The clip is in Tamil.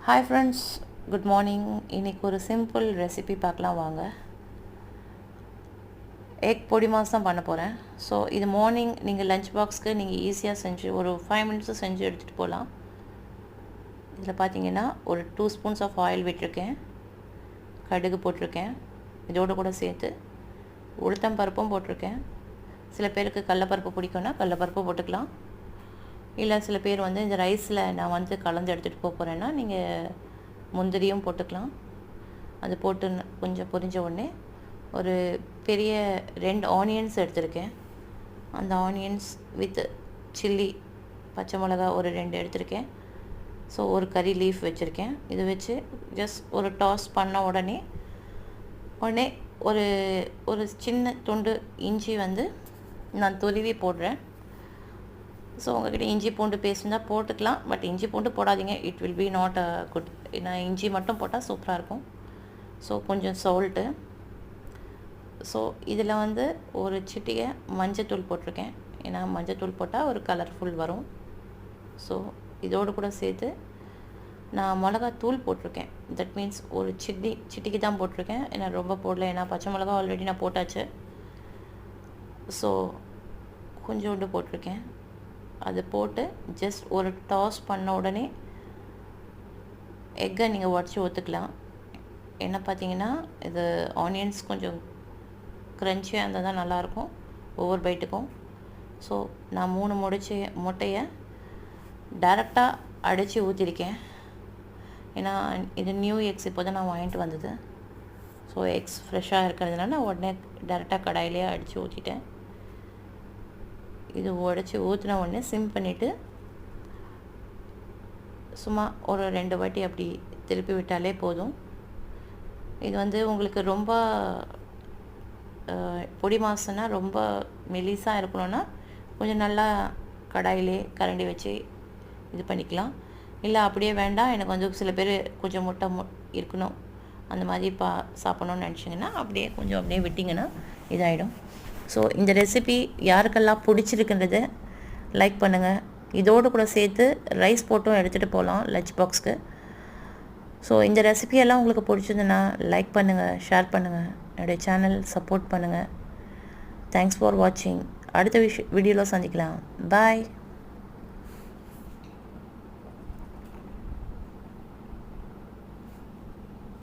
Hi friends, good morning. இன்னைக்கு ஒரு சிம்பிள் ரெசிபி பார்க்கலாம் வாங்க. எக் பொடி மாஸ் தான் பண்ண போகிறேன். ஸோ இது மார்னிங் நீங்கள் லஞ்ச் பாக்ஸ்க்கு நீங்கள் ஈஸியாக செஞ்சு ஒரு 5 மினிட்ஸில் செஞ்சு எடுத்துகிட்டு போகலாம். இதில் பார்த்தீங்கன்னா ஒரு 2 ஸ்பூன்ஸ் ஆஃப் ஆயில் விட்டுருக்கேன், கடுகு போட்டிருக்கேன், இதோடு கூட சேர்த்து உளுத்தம் பருப்பும் போட்டிருக்கேன். சில பேருக்கு கடலப்பருப்பு பிடிக்கும்னா கடலப்பருப்பு போட்டுக்கலாம். இல்லை சில பேர் வந்து இந்த ரைஸில் நான் வந்து கலந்து எடுத்துகிட்டு போகிறேன்னா நீங்கள் முந்திரியும் போட்டுக்கலாம். அது போட்டு கொஞ்சம் பொரிஞ்ச உடனே ஒரு பெரிய 2 ஆனியன்ஸ் எடுத்திருக்கேன். அந்த ஆனியன்ஸ் வித் சில்லி பச்சை மிளகா ஒரு 2 எடுத்திருக்கேன். ஸோ ஒரு கறி லீஃப் வச்சுருக்கேன். இது வச்சு ஜஸ்ட் ஒரு டாஸ் பண்ண உடனே ஒரு ஒரு சின்ன துண்டு இஞ்சி வந்து நான் துருவி போடுறேன். ஸோ உங்கள்கிட்ட இஞ்சி பூண்டு பேஸ்ட் இருந்தால் போட்டுக்கலாம், பட் இஞ்சி பூண்டு போடாதீங்க, it will be not good. ஏன்னா இஞ்சி மட்டும் போட்டால் சூப்பராக இருக்கும். ஸோ கொஞ்சம் சால்ட்டு. ஸோ இதில் வந்து ஒரு சிட்டிகை மஞ்சத்தூள் போட்டிருக்கேன், ஏன்னா மஞ்சத்தூள் போட்டால் ஒரு கலர்ஃபுல் வரும். ஸோ இதோடு கூட சேர்த்து நான் மிளகாத்தூள் போட்டிருக்கேன். தட் மீன்ஸ் ஒரு சிட்டிக்கு தான் போட்டிருக்கேன், ஏன்னா ரொம்ப போடல, ஏன்னா பச்சை மிளகா ஆல்ரெடி நான் போட்டாச்சு. ஸோ கொஞ்சோண்டு போட்டிருக்கேன். அது போட்டு ஜஸ்ட் ஒரு டாஸ் பண்ண உடனே எக்கை நீங்கள் உடச்சி ஊற்றுக்கலாம். என்ன பார்த்தீங்கன்னா இது ஆனியன்ஸ் கொஞ்சம் க்ரன்ச்சியாக இருந்தால் தான் நல்லாயிருக்கும் ஒவ்வொரு பைட்டுக்கும். ஸோ நான் 3 முட்டையை டைரெக்டாக அடித்து ஊற்றிருக்கேன். ஏன்னா இது நியூ எக்ஸ் இப்போ தான் நான் வாங்கிட்டு வந்தது. ஸோ எக்ஸ் ஃப்ரெஷ்ஷாக இருக்கிறதுனால நான் உடனே டைரெக்டாக கடாயிலே அடித்து ஊற்றிட்டேன். இது உடச்சி ஊற்றின உடனே சிம் பண்ணிவிட்டு சும்மா ஒரு 2 வாட்டி அப்படி திருப்பி விட்டாலே போதும். இது வந்து உங்களுக்கு ரொம்ப பொடி மாசுனா ரொம்ப மெலிசாக இருக்கணும்னா கொஞ்சம் நல்லா கடாயிலே கரண்டி வச்சு இது பண்ணிக்கலாம். இல்லை அப்படியே வேண்டாம், எனக்கு வந்து சில பேர் கொஞ்சம் முட்டை இருக்கணும் அந்த மாதிரி சாப்பிட்ணுன்னு நினச்சிங்கன்னா அப்படியே விட்டிங்கன்னா இதாகிடும். ஸோ இந்த ரெசிபி யாருக்கெல்லாம் பிடிச்சிருக்குன்றது லைக் பண்ணுங்கள். இதோடு கூட சேர்த்து ரைஸ் போட்டும் எடுத்துகிட்டு போகலாம் லஞ்ச் பாக்ஸ்க்கு. ஸோ இந்த ரெசிபியெல்லாம் உங்களுக்கு பிடிச்சதுன்னா லைக் பண்ணுங்கள், ஷேர் பண்ணுங்கள், என்னுடைய சேனல் சப்போர்ட் பண்ணுங்கள். தேங்க்ஸ் ஃபார் வாட்சிங். அடுத்த வீடியோவில் சந்திக்கலாம். பாய்.